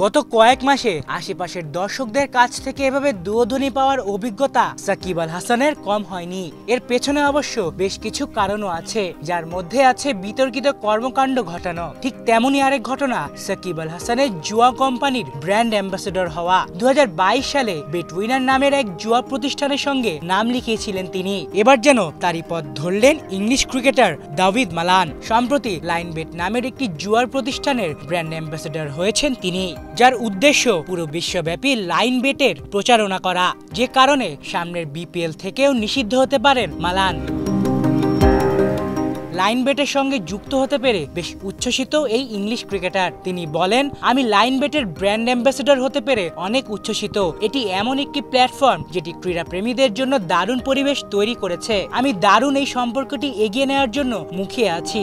গত কয়েক মাসে আশেপাশের দর্শকদের কাছ থেকে এভাবে দুয়োধ্বনি পাওয়ার অভিজ্ঞতা সাকিব আল হাসানের কম হয়নি। এর পেছনে অবশ্য বেশ কিছু কারণও আছে, যার মধ্যে আছে বিতর্কিত কর্মকাণ্ড ঘটানো। ঠিক তেমনই আরেক ঘটনা সাকিব আল হাসানের জুয়া কোম্পানির ব্র্যান্ড অ্যাম্বাসেডর হওয়া। 2022 সালে বেটউইনার নামের এক জুয়া প্রতিষ্ঠানের সঙ্গে নাম লিখিয়েছিলেন তিনি। এবার যেন তারই পথ ধরলেন ইংলিশ ক্রিকেটার দাভিদ মালান। সম্প্রতি লাইনবেট নামের একটি জুয়ার প্রতিষ্ঠানের ব্র্যান্ড অ্যাম্বাসেডর হয়েছেন তিনি, যার উদ্দেশ্য পুরো বিশ্বব্যাপী লাইনবেটের প্রচারণা করা, যে কারণে সামনের বিপিএল থেকেও নিষিদ্ধ হতে পারেন মালান। লাইনবেটের সঙ্গে যুক্ত হতে পেরে বেশ উচ্ছ্বসিত এই ইংলিশ ক্রিকেটার। তিনি বলেন, আমি লাইনবেটের ব্র্যান্ড অ্যাম্বাসেডর হতে পেরে অনেক উচ্ছ্বসিত। এটি এমন একটি প্ল্যাটফর্ম যেটি ক্রীড়াপ্রেমীদের জন্য দারুণ পরিবেশ তৈরি করেছে। আমি দারুণ এই সম্পর্কটি এগিয়ে নেওয়ার জন্য মুখিয়ে আছি।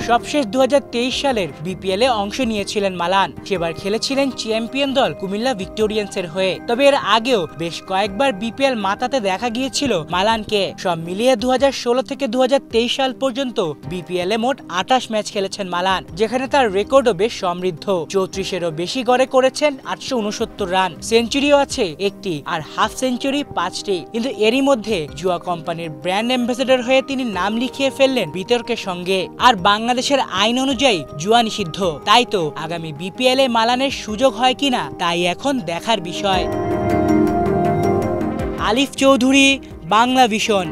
সবশেষ 2023 সালের বিপিএল এ অংশ নিয়েছিলেন মালান। সেবার খেলেছিলেন চ্যাম্পিয়ন দল কুমিল্লা ভিক্টোরিয়ান্সের হয়ে। তবে এর আগেও বেশ কয়েকবার বিপিএল মাতাতে দেখা গিয়েছিল মালানকে। সব মিলিয়ে 2016 থেকে 2023 সাল পর্যন্ত বিপিএল এ মোট 28 ম্যাচ খেলেছেন মালান, যেখানে তার রেকর্ডও বেশ সমৃদ্ধ। 34-এরও বেশি গড়ে করেছেন 869 রান, সেঞ্চুরিও আছে একটি, আর হাফ সেঞ্চুরি 5টি। কিন্তু এরই মধ্যে জুয়া কোম্পানির ব্র্যান্ড অ্যাম্বাসেডর হয়ে তিনি নাম লিখিয়ে ফেললেন বিতর্কের সঙ্গে। আর বাংলাদেশের আইন অনুযায়ী জুয়া নিষিদ্ধ। তাই তো আগামী বিপিএল এ মালানের সুযোগ হয় কিনা তাই এখন দেখার বিষয়। আলিফ চৌধুরী, বাংলা ভিশন।